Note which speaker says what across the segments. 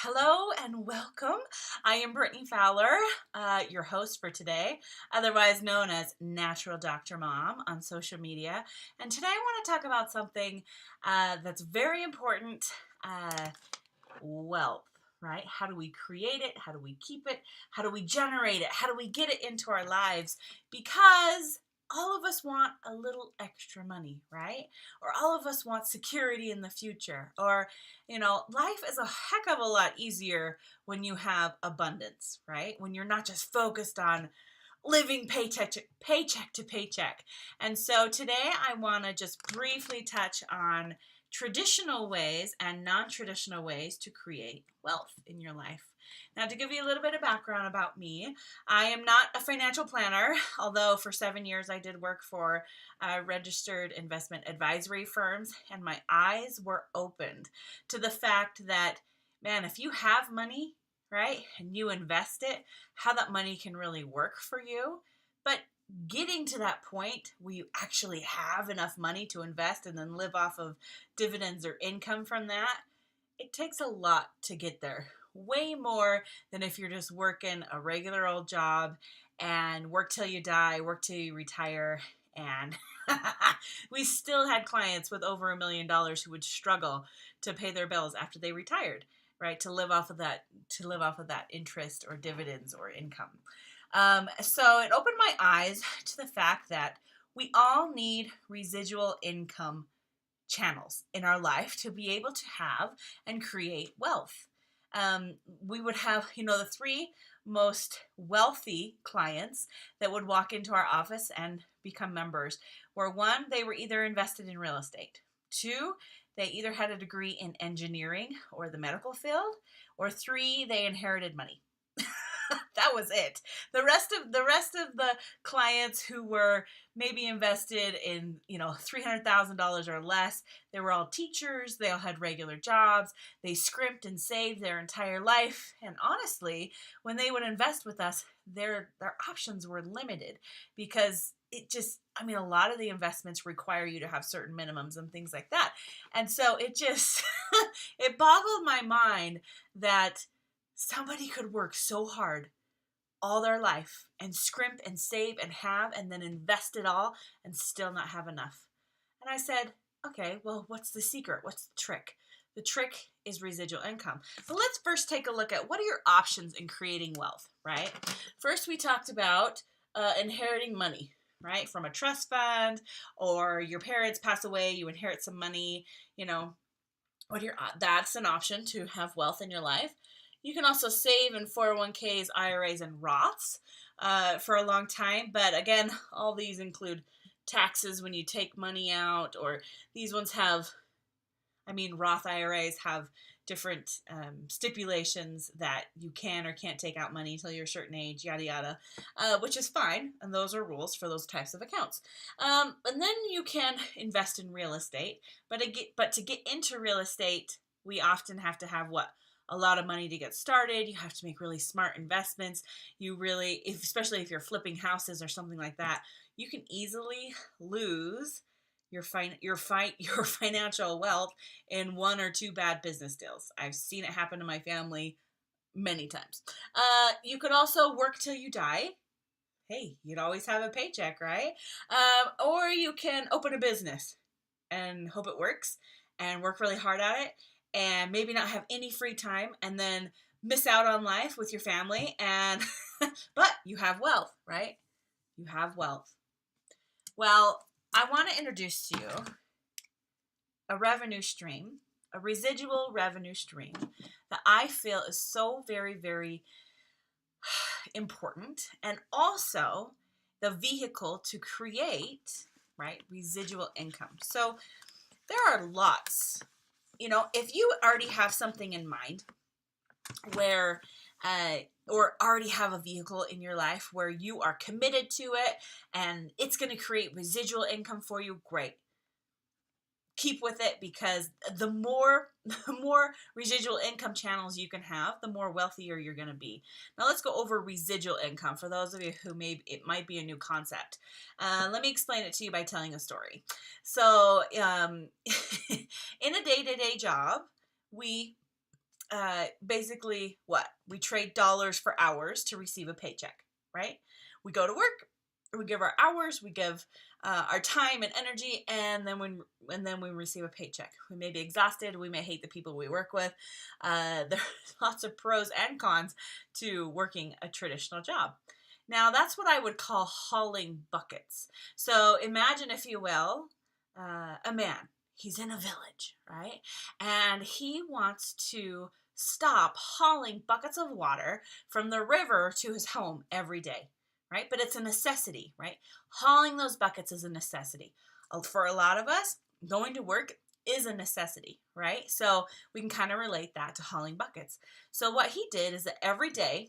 Speaker 1: Hello and welcome. I am Brittany Fowler, your host for today, otherwise known as Natural Dr. Mom on social media. And today I want to talk about something that's very important, wealth, right? How do we create it? How do we keep it? How do we generate it? How do we get it into our lives? Because all of us want a little extra money, right? Or all of us want security in the future. Or, life is a heck of a lot easier when you have abundance, right? When you're not just focused on living paycheck to paycheck. And so today I want to just briefly touch on traditional ways and non-traditional ways to create wealth in your life. Now, to give you a little bit of background about me, I am not a financial planner, although for 7 years I did work for registered investment advisory firms, and my eyes were opened to the fact that, man, if you have money, right, and you invest it, how that money can really work for you. But getting to that point where you actually have enough money to invest and then live off of dividends or income from that, it takes a lot to get there. Way more than if you're just working a regular old job and work till you die, work till you retire. And we still had clients with over $1 million who would struggle to pay their bills after they retired, right? To live off of that interest or dividends or income. So it opened my eyes to the fact that we all need residual income channels in our life to be able to have and create wealth. We would have, the three most wealthy clients that would walk into our office and become members were: one, they were either invested in real estate; two, they either had a degree in engineering or the medical field; or three, they inherited money. That was it. The rest of the clients who were maybe invested in, $300,000 or less, they were all teachers. They all had regular jobs. They scrimped and saved their entire life. And honestly, when they would invest with us, their options were limited because a lot of the investments require you to have certain minimums and things like that. And so it just, it boggled my mind that somebody could work so hard all their life and scrimp and save and have and then invest it all and still not have enough. And I said, okay, well, what's the secret? What's the trick? The trick is residual income. But let's first take a look at what are your options in creating wealth, right? First, we talked about inheriting money, right? From a trust fund, or your parents pass away, you inherit some money, that's an option to have wealth in your life. You can also save in 401ks, IRAs, and Roths for a long time. But again, all these include taxes when you take money out, or these ones have, Roth IRAs have different stipulations that you can or can't take out money until you're a certain age, yada, yada, which is fine. And those are rules for those types of accounts. And then you can invest in real estate. But to get into real estate, we often have to have what? A lot of money to get started. You have to make really smart investments. Especially if you're flipping houses or something like that, you can easily lose your financial wealth in one or two bad business deals. I've seen it happen to my family many times. You could also work till you die. Hey, you'd always have a paycheck, right? Or you can open a business and hope it works and work really hard at it, and maybe not have any free time, and then miss out on life with your family, and but you have wealth, right? You have wealth. Well, I want to introduce to you a revenue stream, a residual revenue stream that I feel is so very, very important, and also the vehicle to create, right, residual income. So there are lots. If you already have something in mind where, or already have a vehicle in your life where you are committed to it and it's going to create residual income for you, great. Keep with it, because the more residual income channels you can have, the more wealthier you're going to be. Now let's go over residual income for those of you who it might be a new concept. Let me explain it to you by telling a story. So in a day-to-day job, we basically what? We trade dollars for hours to receive a paycheck, right? We go to work, we give our hours, we give our time and energy, and then we receive a paycheck. We may be exhausted, we may hate the people we work with. There's lots of pros and cons to working a traditional job. Now, that's what I would call hauling buckets. So imagine, if you will, a man. He's in a village, right? And he wants to stop hauling buckets of water from the river to his home every day, right? But it's a necessity, right? Hauling those buckets is a necessity. For a lot of us, going to work is a necessity, right? So we can kind of relate that to hauling buckets. So what he did is that every day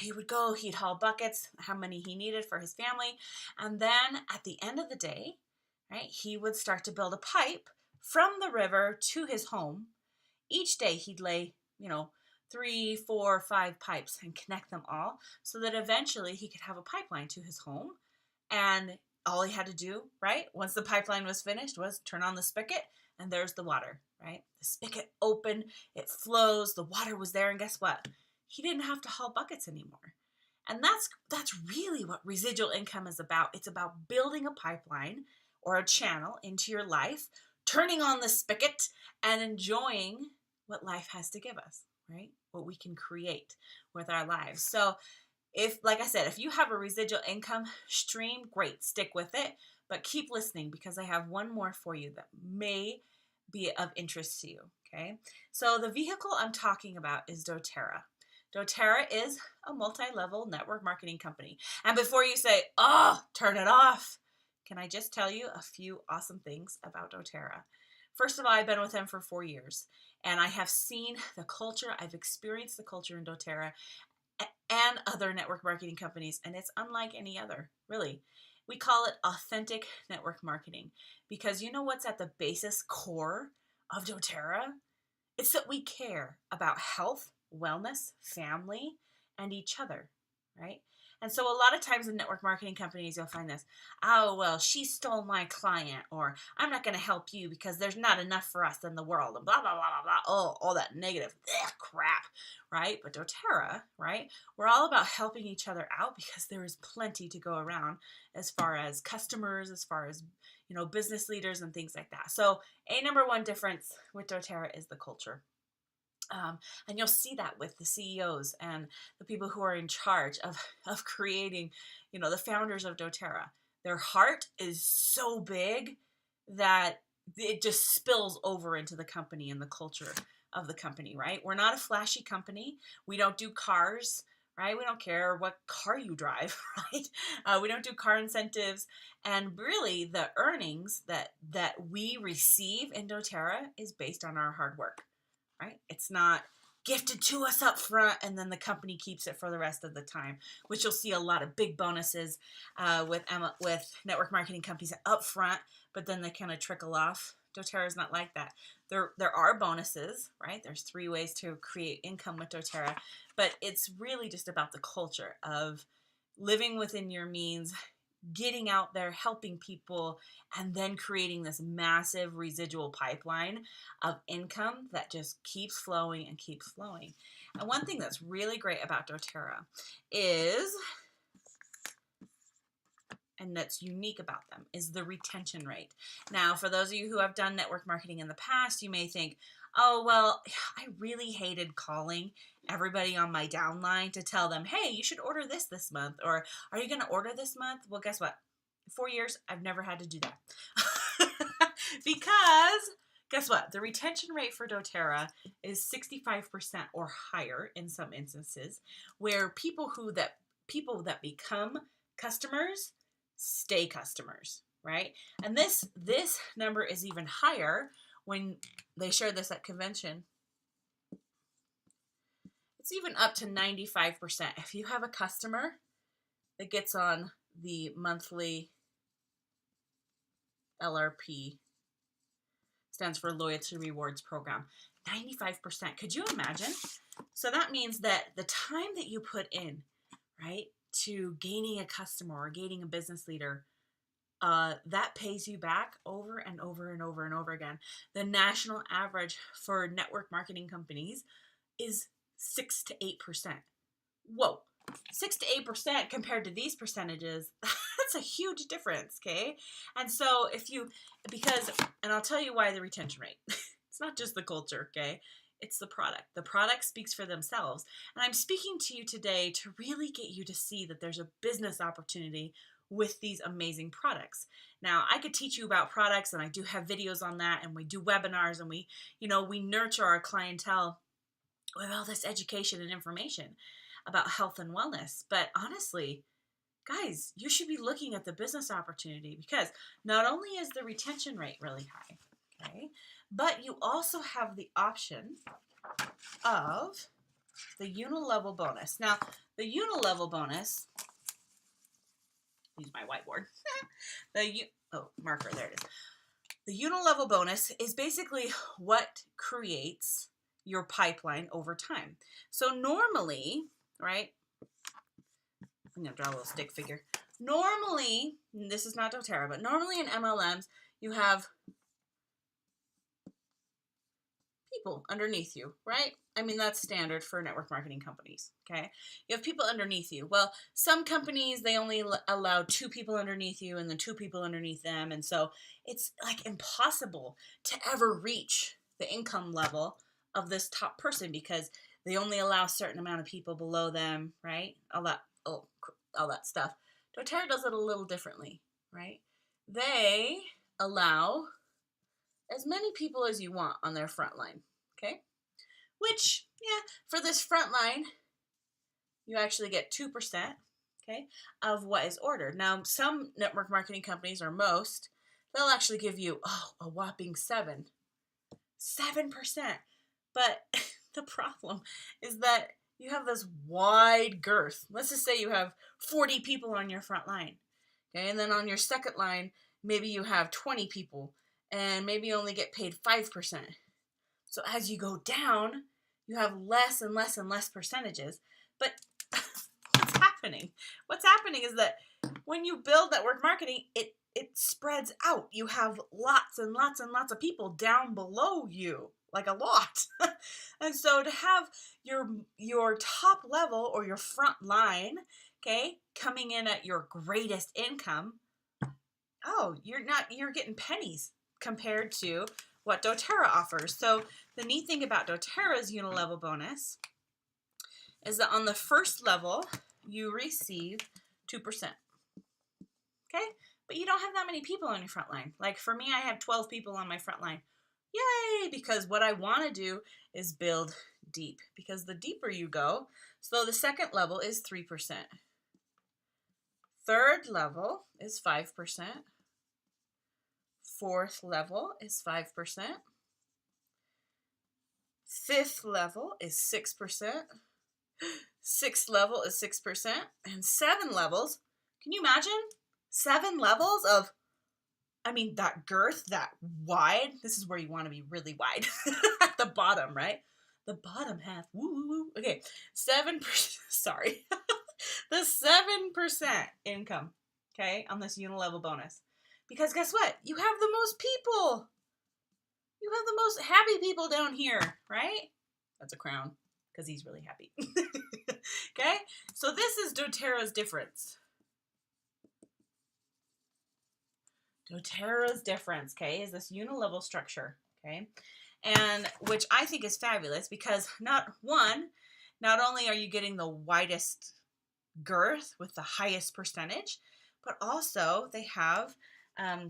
Speaker 1: he would go, he'd haul buckets, how many he needed for his family. And then at the end of the day, right, he would start to build a pipe from the river to his home. Each day he'd lay, 3, 4, 5 pipes and connect them all so that eventually he could have a pipeline to his home. And all he had to do, right, once the pipeline was finished, was turn on the spigot, and there's the water, right? The spigot opened, it flows, the water was there, and guess what? He didn't have to haul buckets anymore. And that's really what residual income is about. It's about building a pipeline or a channel into your life, turning on the spigot, and enjoying what life has to give us, right? What we can create with our lives. So like I said, if you have a residual income stream, great, stick with it, but keep listening because I have one more for you that may be of interest to you, okay? So the vehicle I'm talking about is doTERRA. doTERRA is a multi-level network marketing company. And before you say, oh, turn it off, can I just tell you a few awesome things about doTERRA? First of all, I've been with them for 4 years, and I have seen the culture. I've experienced the culture in doTERRA and other network marketing companies, and it's unlike any other, really. We call it authentic network marketing because you know what's at the basis core of doTERRA? It's that we care about health, wellness, family, and each other, right? And so a lot of times in network marketing companies, you'll find this, oh, well, she stole my client, or I'm not going to help you because there's not enough for us in the world, and blah, blah, blah, blah, blah. Oh, all that negative crap, right? But doTERRA, right? We're all about helping each other out because there is plenty to go around as far as customers, as far as, business leaders and things like that. So a number one difference with doTERRA is the culture. And you'll see that with the CEOs and the people who are in charge of creating, the founders of doTERRA. Their heart is so big that it just spills over into the company and the culture of the company, right? We're not a flashy company. We don't do cars, right? We don't care what car you drive, right? We don't do car incentives. And really, the earnings that we receive in doTERRA is based on our hard work. Right? It's not gifted to us up front and then the company keeps it for the rest of the time, which you'll see a lot of big bonuses with network marketing companies up front, but then they kind of trickle off. doTERRA is not like that. There are bonuses, right? There's 3 ways to create income with doTERRA, but it's really just about the culture of living within your means, getting out there, helping people, and then creating this massive residual pipeline of income that just keeps flowing and keeps flowing. And one thing that's really great about doTERRA is, and that's unique about them, is the retention rate. Now, for those of you who have done network marketing in the past, you may think, oh, well, I really hated calling everybody on my downline to tell them, hey, you should order this month, or are you going to order this month? Well, guess what? 4 years, I've never had to do that. Because guess what? The retention rate for doTERRA is 65% or higher in some instances, where people that become customers stay customers, right? And this number is even higher when they share this at convention. It's even up to 95%. If you have a customer that gets on the monthly LRP, stands for Loyalty Rewards Program, 95%. Could you imagine? So that means that the time that you put in, right, to gaining a customer or gaining a business leader, that pays you back over and over and over and over again. The national average for network marketing companies is 6 to 8%. Whoa, 6 to 8% compared to these percentages, that's a huge difference, okay? And so and I'll tell you why the retention rate. It's not just the culture, okay? It's the product. The product speaks for themselves. And I'm speaking to you today to really get you to see that there's a business opportunity with these amazing products. Now, I could teach you about products, and I do have videos on that, and we do webinars, and we nurture our clientele with all this education and information about health and wellness. But honestly, guys, you should be looking at the business opportunity, because not only is the retention rate really high, okay, but you also have the option of the Unilevel Bonus. Now, the Unilevel Bonus, use my whiteboard. Marker, there it is. The Unilevel Bonus is basically what creates your pipeline over time. So normally, right, I'm going to draw a little stick figure. Normally, this is not doTERRA, but normally in MLMs, you have people underneath you, right? I mean, that's standard for network marketing companies, okay? You have people underneath you. Well, some companies, they only allow 2 people underneath you and then 2 people underneath them. And so it's like impossible to ever reach the income level of this top person, because they only allow a certain amount of people below them, right? All that stuff. doTERRA does it a little differently, right? They allow as many people as you want on their front line, okay? Which, yeah, for this front line, you actually get 2%, okay, of what is ordered. Now, some network marketing companies, or most, they'll actually give you, a whopping 7%. But the problem is that you have this wide girth. Let's just say you have 40 people on your front line, okay? And then on your second line, maybe you have 20 people, and maybe you only get paid 5%. So as you go down, you have less and less and less percentages. But what's happening? What's happening is that when you build network marketing, it spreads out. You have lots and lots and lots of people down below you, like a lot. And so to have your top level, or your front line, okay, coming in at your greatest income, you're getting pennies compared to what doTERRA offers. So the neat thing about doTERRA's Unilevel Bonus is that on the first level, you receive 2%. Okay? But you don't have that many people on your front line. Like for me, I have 12 people on my front line. Yay! Because what I want to do is build deep. Because the deeper you go, so the second level is 3%. Third level is 5%. Fourth level is 5%. Fifth level is 6%. Sixth level is 6%. And 7 levels, can you imagine? 7 levels of, that girth, that wide. This is where you want to be really wide. At the bottom, right? The bottom half. Woo, woo, woo. Okay, 7%, sorry. The 7% income, okay, on this Unilevel Bonus. Because guess what? You have the most people. You have the most happy people down here, right? That's a crown, because he's really happy. Okay? So this is doTERRA's difference. doTERRA's difference, okay, is this Unilevel structure, okay? And which I think is fabulous, because not only are you getting the widest girth with the highest percentage, but also they have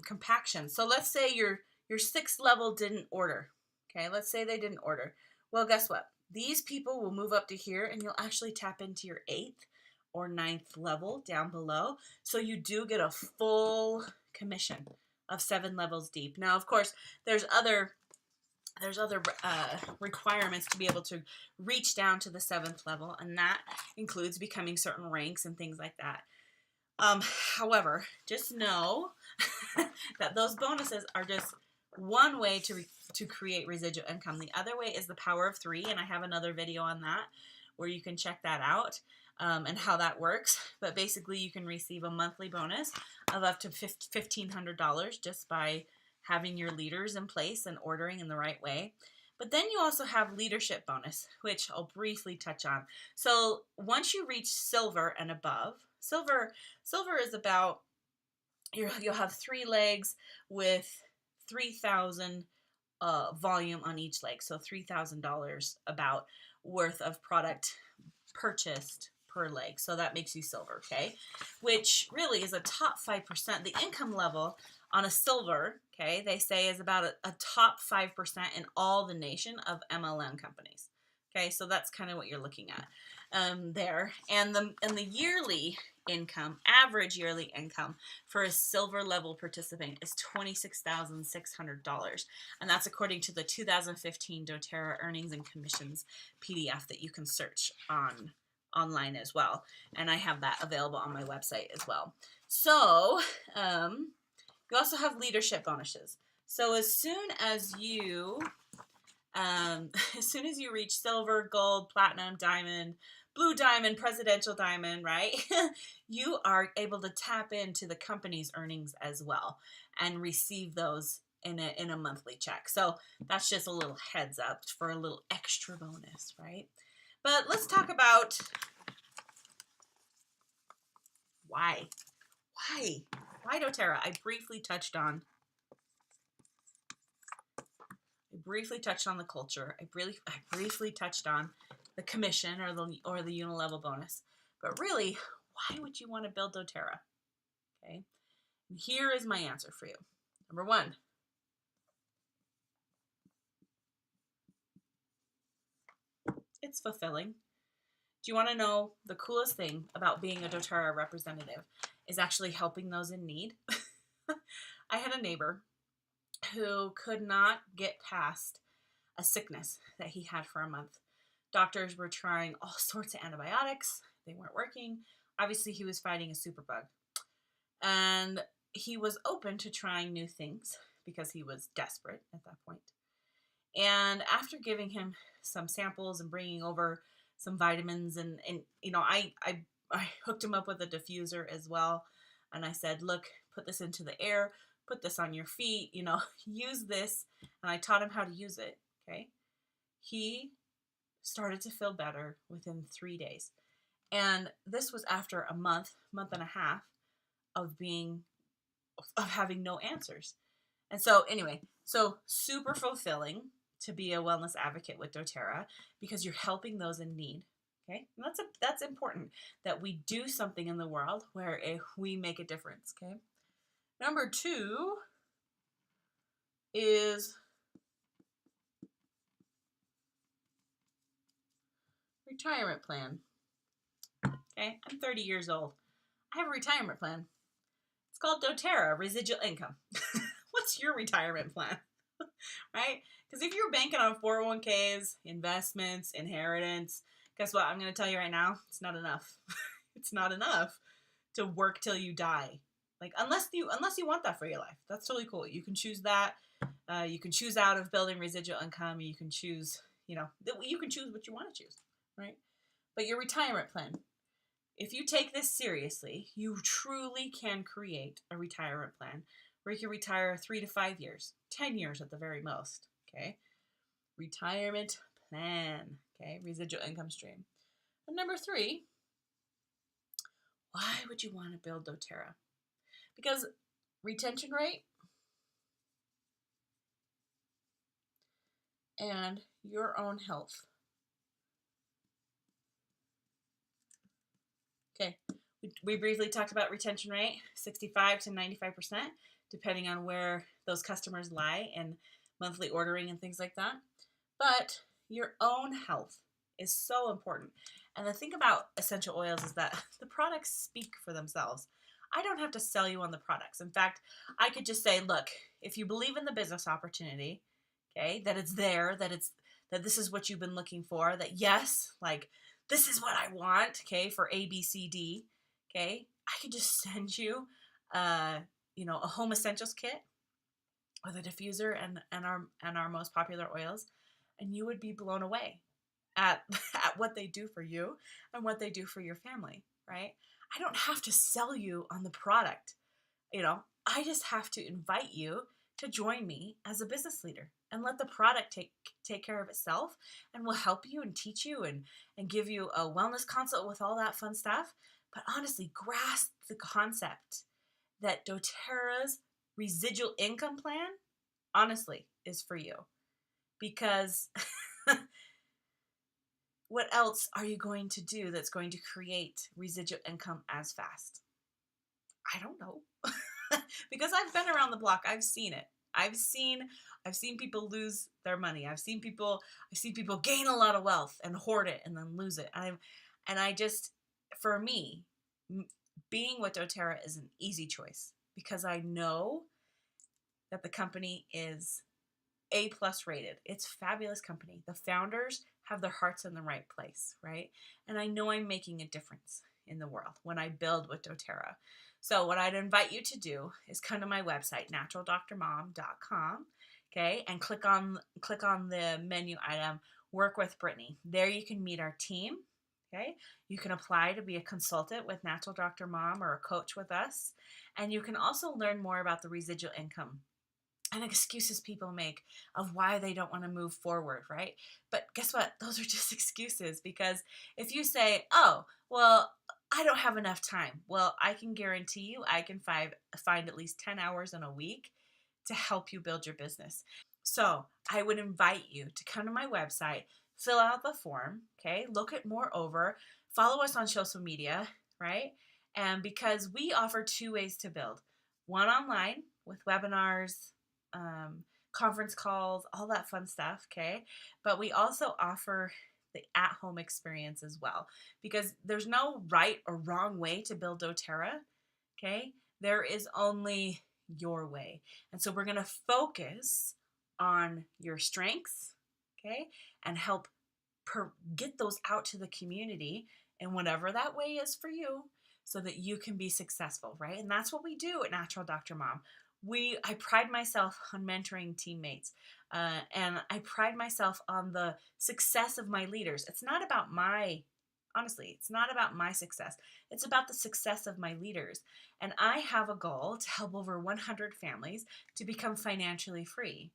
Speaker 1: compaction. So let's say your 6th level didn't order. Okay, let's say they didn't order. Well, guess what? These people will move up to here, and you'll actually tap into your 8th or 9th level down below. So you do get a full commission of 7 levels deep. Now, of course, there's other requirements to be able to reach down to the 7th level, and that includes becoming certain ranks and things like that. However, just know that those bonuses are just one way to create residual income. The other way is the power of 3, and I have another video on that where you can check that out and how that works. But basically, you can receive a monthly bonus of up to $1,500 just by having your leaders in place and ordering in the right way. But then you also have leadership bonus, which I'll briefly touch on. So once you reach silver and above, silver is about, you'll have 3 legs with 3,000 volume on each leg. So $3,000 about worth of product purchased per leg. So that makes you silver, okay? Which really is a top 5%. The income level on a silver, okay, they say is about a top 5% in all the nation of MLM companies. Okay, so that's kind of what you're looking at there. And the yearly income, average yearly income for a silver level participant is $26,600. And that's according to the 2015 doTERRA Earnings and Commissions PDF that you can search online as well. And I have that available on my website as well. So you also have leadership bonuses. So as soon as you reach silver, gold, platinum, diamond, blue diamond, presidential diamond, right? You are able to tap into the company's earnings as well and receive those in a monthly check. So that's just a little heads up for a little extra bonus, right? But let's talk about why. Why doTERRA? I briefly touched on the culture. I briefly touched on the commission or the Unilevel bonus. But really, why would you want to build doTERRA? Okay, and here is my answer for you. Number 1, it's fulfilling. Do you want to know the coolest thing about being a doTERRA representative is actually helping those in need? I had a neighbor who could not get past a sickness that he had for a month. Doctors were trying all sorts of antibiotics. They weren't working. Obviously, he was fighting a superbug. And he was open to trying new things because he was desperate at that point. And after giving him some samples and bringing over some vitamins and you know, I hooked him up with a diffuser as well. And I said, look, put this into the air, put this on your feet, you know, use this. And I taught him how to use it, okay? He started to feel better within 3 days. And this was after a month and a half of having no answers. And so anyway, so super fulfilling to be a wellness advocate with doTERRA because you're helping those in need. Okay, and that's important that we do something in the world where we make a difference. Okay, number 2 is retirement plan. Okay, I'm 30 years old. I have a retirement plan. It's called doTERRA Residual Income. What's your retirement plan? Right? Because if you're banking on 401ks, investments, inheritance, guess what? I'm going to tell you right now, it's not enough. It's not enough to work till you die. Like unless you want that for your life. That's totally cool. You can choose that. You can choose out of building residual income. You can choose, you can choose what you want to choose, right? But your retirement plan, if you take this seriously, you truly can create a retirement plan where you can retire 3 to 5 years, 10 years at the very most, okay? Retirement plan, okay? Residual income stream. And number 3, why would you want to build doTERRA? Because retention rate and your own health. Okay, we briefly talked about retention rate, 65 to 95%, depending on where those customers lie and monthly ordering and things like that. But your own health is so important. And the thing about essential oils is that the products speak for themselves. I don't have to sell you on the products. In fact, I could just say, look, if you believe in the business opportunity, okay, that it's there, that this is what you've been looking for, that yes, like this is what I want, okay, for A, B, C, D, okay, I could just send you, a home essentials kit with a diffuser and our most popular oils, and you would be blown away at what they do for you and what they do for your family, right? I don't have to sell you on the product, I just have to invite you to join me as a business leader, and let the product take care of itself, and will help you and teach you and give you a wellness consult with all that fun stuff. But honestly, grasp the concept that doTERRA's residual income plan, honestly, is for you. Because what else are you going to do that's going to create residual income as fast? I don't know. Because I've been around the block. I've seen it. I've seen people lose their money. I've seen people gain a lot of wealth and hoard it and then lose it. For me, being with doTERRA is an easy choice because I know that the company is A+ rated. It's a fabulous company. The founders have their hearts in the right place, right? And I know I'm making a difference in the world when I build with doTERRA. So what I'd invite you to do is come to my website, naturaldrmom.com, okay, and click on the menu item, Work with Brittany. There you can meet our team, okay? You can apply to be a consultant with Natural Dr. Mom or a coach with us, and you can also learn more about the residual income and excuses people make of why they don't want to move forward, right? But guess what? Those are just excuses, because if you say, oh, well, I don't have enough time. Well, I can guarantee you I can find at least 10 hours in a week to help you build your business. So I would invite you to come to my website, fill out the form, okay? Look it more over, follow us on social media, right? And because we offer 2 ways to build. One, online with webinars, conference calls, all that fun stuff, okay? But we also offer the at-home experience as well, because there's no right or wrong way to build doTERRA, okay? There is only your way. And so we're going to focus on your strengths, okay? And help get those out to the community in whatever that way is for you, so that you can be successful, right? And that's what we do at Natural Dr. Mom. I pride myself on mentoring teammates, and I pride myself on the success of my leaders. It's not about it's not about my success. It's about the success of my leaders. And I have a goal to help over 100 families to become financially free.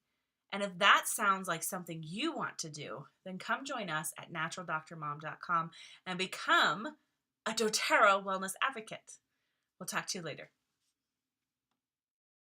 Speaker 1: And if that sounds like something you want to do, then come join us at naturaldrmom.com and become a doTERRA wellness advocate. We'll talk to you later.